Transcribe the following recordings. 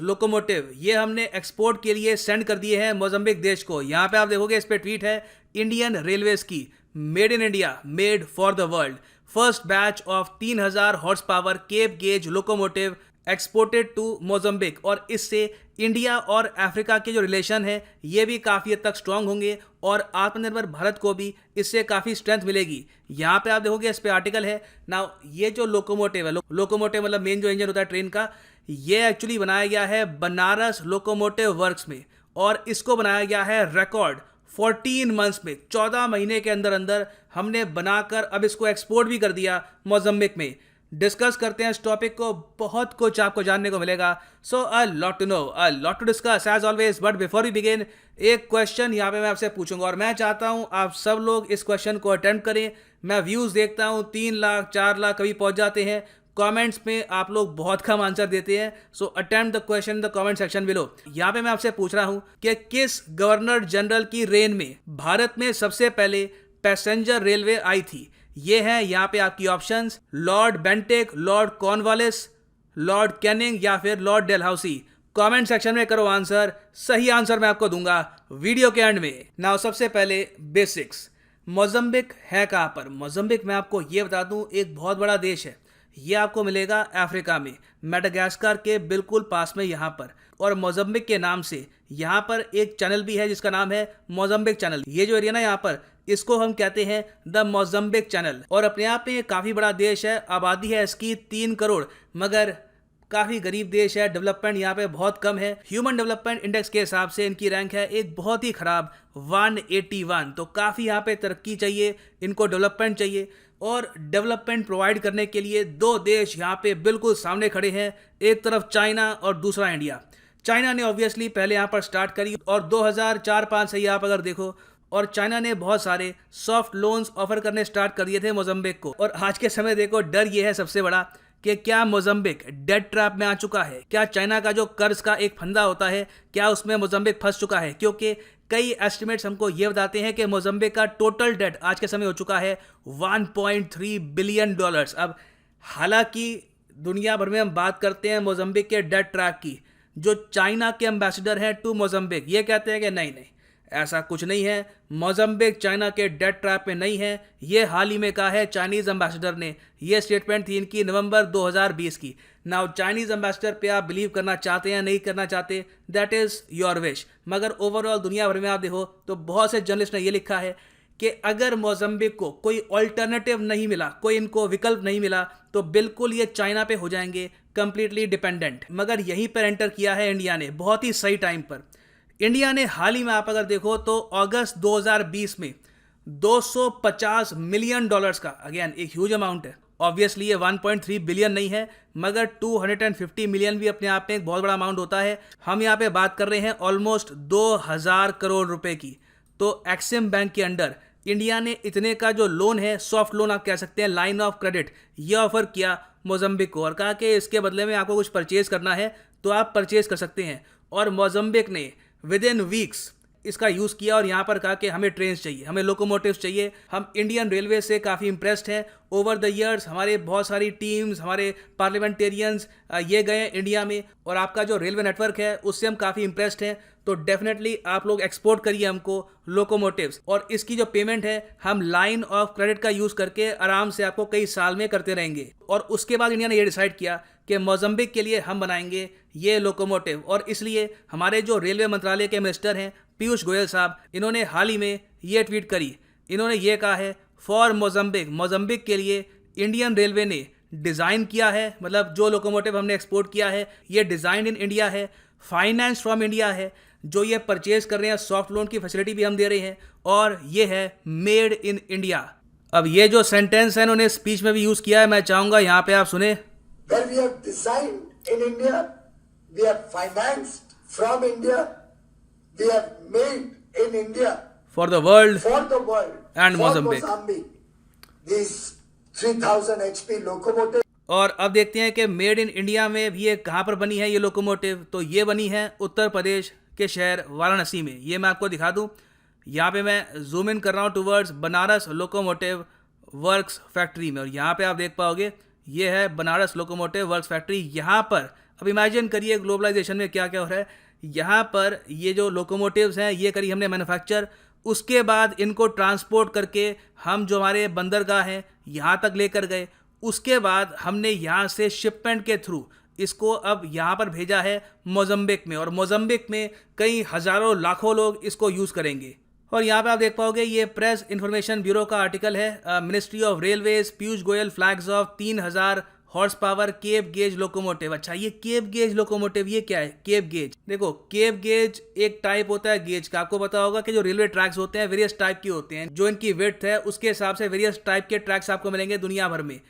Locomotive ये हमने export के लिए सेंड कर दिए हैं मोजम्बिक देश को। यहाँ पे आप देखोगे इस पे ट्वीट है इंडियन रेलवेज की, made in India, made for the world, first batch of 3000 horse power cape gauge locomotive exported to Mozambique. और इससे इंडिया और अफ्रीका के जो रिलेशन है ये भी काफ़ी हद तक स्ट्रांग होंगे और आत्मनिर्भर भारत को भी इससे काफ़ी स्ट्रेंथ मिलेगी। यहाँ पे आप देखोगे इस पे आर्टिकल है ना। ये जो लोकोमोटिव है, लोकोमोटिव मतलब मेन जो इंजन होता है ट्रेन का, ये एक्चुअली बनाया गया है बनारस लोकोमोटिव वर्क्स में और इसको बनाया गया है रिकॉर्ड 14 मंथ्स में, 14 महीने के अंदर अंदर हमने बनाकर अब इसको एक्सपोर्ट भी कर दिया मोजम्बिक में। डिस्कस करते हैं इस टॉपिक को, बहुत कुछ आपको जानने को मिलेगा। So a lot to know, a lot to discuss as always, but before we begin एक क्वेश्चन यहाँ पे मैं आपसे पूछूंगा और मैं चाहता हूँ आप सब लोग इस क्वेश्चन को अटेम्प्ट करें। मैं व्यूज़ देखता हूँ 3 लाख 4 लाख कभी पहुँच जाते हैं। कमेंट्स में आप लोग बहुत कम आंसर देते हैं। So attempt the question in the comment section below. यहाँ पे मैं आपसे पूछ रहा हूँ कि किस गवर्नर जनरल की रेन में भारत में सबसे पहले पैसेंजर रेलवे आई थी। ये है यहाँ पे आपकी options, Lord Bentinck, Lord Cornwallis, Lord Canning या फिर लॉर्ड डेलहाउसी। कमेंट सेक्शन में करो आंसर, सही आंसर मैं आपको दूंगा वीडियो के एंड में। नाउ सबसे पहले बेसिक्स, मोजम्बिक है कहाँ पर। मोजम्बिक मैं आपको ये बता दूं एक बहुत बड़ा देश है। ये आपको मिलेगा अफ्रीका में, मेडागास्कर के बिल्कुल पास में यहाँ पर। और मोजम्बिक के नाम से यहाँ पर एक चैनल भी है जिसका नाम है मोजम्बिक चैनल। ये जो एरिया ना यहाँ पर, इसको हम कहते हैं द मोजम्बिक चैनल। और अपने आप में ये काफ़ी बड़ा देश है, आबादी है इसकी 3 करोड़, मगर काफ़ी गरीब देश है। डेवलपमेंट यहाँ पे बहुत कम है। ह्यूमन डेवलपमेंट इंडेक्स के हिसाब से इनकी रैंक है एक बहुत ही ख़राब 181। तो काफ़ी यहाँ पे तरक्की चाहिए, इनको डेवलपमेंट चाहिए। और डेवलपमेंट प्रोवाइड करने के लिए 2 देश यहाँ पे बिल्कुल सामने खड़े हैं, एक तरफ चाइना और दूसरा इंडिया। चाइना ने ऑब्वियसली पहले यहाँ पर स्टार्ट करी और 2004-5 से आप अगर देखो, और चाइना ने बहुत सारे सॉफ्ट लोन्स ऑफर करने स्टार्ट कर दिए थे मोजम्बिक को। और आज के समय देखो डर ये है सबसे बड़ा कि क्या मोजम्बिक डेट ट्रैप में आ चुका है, क्या चाइना का जो कर्ज का एक फंदा होता है क्या उसमें मोजम्बिक फंस चुका है। क्योंकि कई एस्टिमेट्स हमको ये बताते हैं कि मोजम्बिक का टोटल डेट आज के समय हो चुका है $1.3 बिलियन। अब हालांकि दुनिया भर में हम बात करते हैं मोजम्बिक के डेट ट्रैप की, जो चाइना के एम्बेसडर हैं टू मोजम्बिक ये कहते हैं कि नहीं नहीं ऐसा कुछ नहीं है, मोजम्बिक चाइना के डेट ट्रैप में नहीं है। ये हाल ही में कहा है चाइनीज एम्बेसडर ने, ये स्टेटमेंट थी इनकी नवंबर 2020 की। नाउ चाइनीज एम्बेसडर पे आप बिलीव करना चाहते हैं नहीं करना चाहते, दैट इज योर विश। मगर ओवरऑल दुनिया भर में आप देखो तो बहुत से जर्नलिस्ट ने ये लिखा है कि अगर मोजम्बिक को कोई ऑल्टरनेटिव नहीं मिला, कोई इनको विकल्प नहीं मिला, तो बिल्कुल ये चाइना पे हो जाएंगे कंप्लीटली डिपेंडेंट। मगर यहीं पर एंटर किया है इंडिया ने बहुत ही सही टाइम पर। इंडिया ने हाल ही में आप अगर देखो तो अगस्त 2020 में $250 मिलियन का, अगेन एक ह्यूज अमाउंट है। ऑब्वियसली ये 1.3 बिलियन नहीं है, मगर 250 मिलियन भी अपने आप में एक बहुत बड़ा अमाउंट होता है। हम यहाँ पे बात कर रहे हैं ऑलमोस्ट 2000 करोड़ रुपए की। तो एक्सिम बैंक के अंडर इंडिया ने इतने का जो लोन है, सॉफ्ट लोन आप कह सकते हैं, लाइन ऑफ क्रेडिट, ये ऑफर किया मोजम्बिक को और कहा कि इसके बदले में आपको कुछ परचेज करना है तो आप परचेज कर सकते हैं। और मोजम्बिक ने विद इन वीक्स इसका यूज़ किया और यहाँ पर कहा कि हमें ट्रेन्स चाहिए, हमें लोकोमोटिव्स चाहिए। हम इंडियन रेलवे से काफ़ी इंप्रेस्ड हैं। ओवर द ईयर्स हमारे बहुत सारी टीम्स, हमारे पार्लियामेंटेरियंस ये गए इंडिया में और आपका जो रेलवे नेटवर्क है उससे हम काफ़ी इंप्रेस्ड हैं। तो डेफिनेटली आप लोग एक्सपोर्ट करिए हमको लोकोमोटिव्स, और इसकी जो पेमेंट है हम लाइन ऑफ क्रेडिट का यूज़ करके आराम से आपको कई साल में करते रहेंगे। और उसके बाद इंडिया ने ये डिसाइड किया कि मोजम्बिक के लिए हम बनाएंगे ये लोकोमोटिव। और इसलिए हमारे जो रेलवे मंत्रालय के मिनिस्टर हैं पीयूष गोयल साहब, इन्होंने हाल ही में ये ट्वीट करी। इन्होंने ये कहा है फॉर मोजम्बिक, मोजम्बिक के लिए इंडियन रेलवे ने डिज़ाइन किया है, मतलब जो लोकोमोटिव हमने एक्सपोर्ट किया है ये डिज़ाइन इन इंडिया है, फाइनेंस फ्रॉम इंडिया है, जो ये परचेज कर रहे हैं सॉफ्ट लोन की फैसिलिटी भी हम दे रहे हैं, और ये है मेड इन इंडिया। अब ये जो सेंटेंस है इन्होंने स्पीच में भी यूज़ किया है, मैं चाहूँगा यहाँ पे आप सुने। Where we have designed in India, we have financed from India, we have made in India for the world and for Mozambique. These 3000 HP locomotives. और अब देखते हैं कि मेड इन इंडिया में भी ये कहाँ पर बनी है ये लोकोमोटिव। तो ये बनी है उत्तर प्रदेश के शहर वाराणसी में। ये मैं आपको दिखा दूँ, यहाँ पे मैं जूम इन कर रहा हूँ towards Banaras locomotive works factory में, और यहाँ पे आप देख पाओगे ये है बनारस लोकोमोटिव वर्क्स फैक्ट्री। यहाँ पर अब इमेजिन करिए ग्लोबलाइजेशन में क्या क्या हो रहा है। यहाँ पर ये जो लोकोमोटिव्स हैं ये करी हमने मैन्युफैक्चर, उसके बाद इनको ट्रांसपोर्ट करके हम जो हमारे बंदरगाह हैं यहाँ तक लेकर गए, उसके बाद हमने यहाँ से शिपमेंट के थ्रू इसको अब यहाँ पर भेजा है मोज़म्बिक में, और मोज़म्बिक में कई हज़ारों लाखों लोग इसको यूज़ करेंगे। और यहाँ पे आप देख पाओगे ये प्रेस इन्फॉर्मेशन ब्यूरो का आर्टिकल है, ministry of railways Piyush Goyal flags off 3000 horse power cape gauge locomotive. अच्छा, ये केप गेज लोकोमोटिव ये क्या है? केप गेज, देखो केप गेज एक टाइप होता है गेज का। आपको पता होगा कि जो रेलवे ट्रैक्स होते हैं वेरियस टाइप के होते हैं, जो इनकी विड्थ है उसके हिसाब से वेरियस टाइप के ट्रैक्स आपको मिलेंगे दुनिया भर में।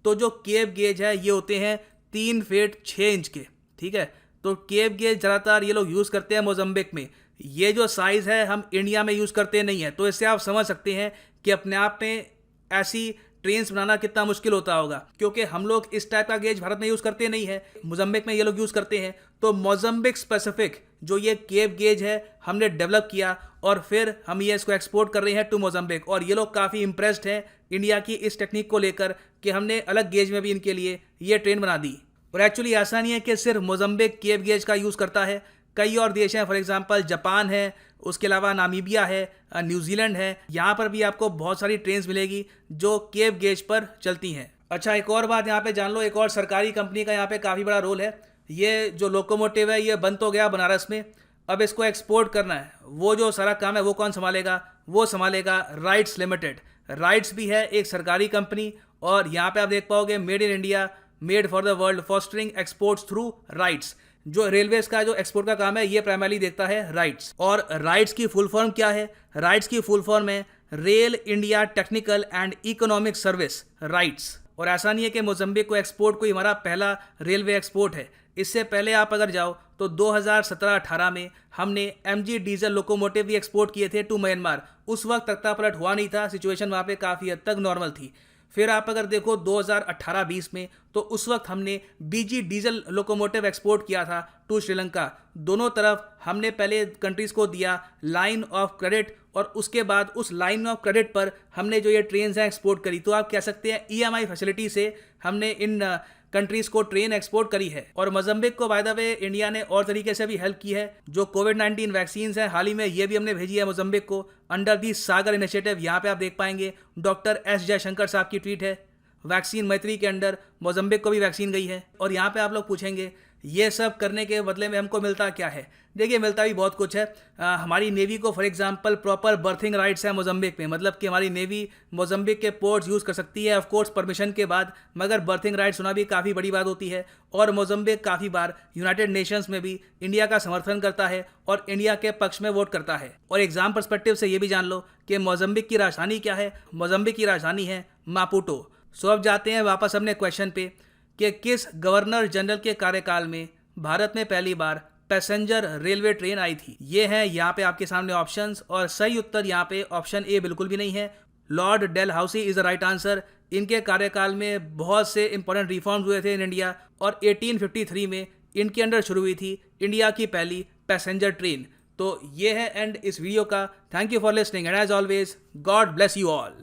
तो जो केप गेज है ये होते हैं 3 फीट 6 इंच के, ठीक है। तो केप गेज ज़्यादातर ये लोग यूज़ करते हैं मोज़म्बिक में। ये जो साइज़ है हम इंडिया में यूज़ करते नहीं है, तो इससे आप समझ सकते हैं कि अपने आप में ऐसी ट्रेन्स बनाना कितना मुश्किल होता होगा, क्योंकि हम लोग इस टाइप का गेज भारत में यूज़ करते नहीं है, मोज़म्बिक में ये लोग यूज़ करते हैं। तो मोज़म्बिक स्पेसिफिक जो ये केप गेज है हमने डेवलप किया और फिर हम ये इसको एक्सपोर्ट कर रहे हैं टू मोज़म्बिक, और ये लोग काफ़ी इंप्रेस्ड हैं इंडिया की इस टेक्निक को लेकर कि हमने अलग गेज में भी इनके लिए ये ट्रेन बना दी। और एक्चुअली ऐसा नहीं है कि सिर्फ मोज़म्बिक केप गेज का यूज़ करता है, कई और देश हैं, फॉर एग्जांपल जापान है, उसके अलावा नामीबिया है, न्यूजीलैंड है, यहाँ पर भी आपको बहुत सारी ट्रेन्स मिलेगी जो केप गेज पर चलती हैं। अच्छा, एक और बात यहाँ पे जान लो, एक और सरकारी कंपनी का यहाँ पे काफ़ी बड़ा रोल है। ये जो लोकोमोटिव है ये बन तो गया बनारस में, अब इसको एक्सपोर्ट करना है। वो जो सारा काम है वो कौन संभालेगा? वो संभालेगा राइट्स लिमिटेड। राइट्स भी है एक सरकारी कंपनी, और यहाँ पे आप देख पाओगे made in India, made for the world, fostering exports through rights. जो रेलवेज का जो एक्सपोर्ट का काम है ये प्राइमरली देखता है राइट्स। और राइट्स की फुल फॉर्म क्या है? राइट्स की फुल फॉर्म है rail India technical and economic service rights. और ऐसा नहीं है कि मोज़म्बिक को एक्सपोर्ट कोई हमारा पहला रेलवे एक्सपोर्ट है। इससे पहले आप अगर जाओ तो 2017-18 में हमने MG डीजल लोकोमोटिव भी एक्सपोर्ट किए थे टू म्यांमार। उस वक्त तख्ता पलट हुआ नहीं था, सिचुएशन वहाँ पे काफ़ी हद तक नॉर्मल थी। फिर आप अगर देखो 2018-20 में तो उस वक्त हमने BG डीजल लोकोमोटिव एक्सपोर्ट किया था टू श्रीलंका। दोनों तरफ हमने पहले कंट्रीज़ को दिया लाइन ऑफ क्रेडिट, और उसके बाद उस लाइन ऑफ क्रेडिट पर हमने जो ये ट्रेन्स हैं एक्सपोर्ट करी। तो आप कह सकते हैं EMI फैसिलिटी से हमने इन कंट्रीज़ को ट्रेन एक्सपोर्ट करी है। और मोज़म्बिक को बाय द वे इंडिया ने और तरीके से भी हेल्प की है। जो कोविड-19 वैक्सीन्स हैं हाल ही में ये भी हमने भेजी है मोज़म्बिक को अंडर दी सागर इनिशिएटिव। यहाँ पे आप देख पाएंगे डॉक्टर S जयशंकर साहब की ट्वीट है, वैक्सीन मैत्री के अंडर मोज़म्बिक को भी वैक्सीन गई है। और यहाँ पे आप लोग पूछेंगे ये सब करने के बदले में हमको मिलता क्या है? देखिए मिलता भी बहुत कुछ है। हमारी नेवी को for example proper berthing rights है मोज़म्बिक में, मतलब कि हमारी नेवी मोज़म्बिक के पोर्ट्स यूज़ कर सकती है ऑफ कोर्स परमिशन के बाद, मगर बर्थिंग राइट्स होना भी काफ़ी बड़ी बात होती है। और मोज़म्बिक काफ़ी बार यूनाइटेड नेशंस में भी इंडिया का समर्थन करता है और इंडिया के पक्ष में वोट करता है। और एग्जाम पर्सपेक्टिव से ये भी जान लो कि मोज़म्बिक की राजधानी क्या है? मोज़म्बिक की राजधानी है मापुटो। सो अब जाते हैं वापस अपने क्वेश्चन पे कि किस गवर्नर जनरल के कार्यकाल में भारत में पहली बार पैसेंजर रेलवे ट्रेन आई थी? ये है यहाँ पे आपके सामने ऑप्शंस, और सही उत्तर यहाँ पे ऑप्शन ए बिल्कुल भी नहीं है। Lord Dalhousie is the right answer. इनके कार्यकाल में बहुत से इंपॉर्टेंट रिफॉर्म्स हुए थे इन इंडिया, और 1853 में इनके अंडर शुरू हुई थी इंडिया की पहली पैसेंजर ट्रेन। तो ये है एंड इस वीडियो का। Thank you for listening and as always God bless you all.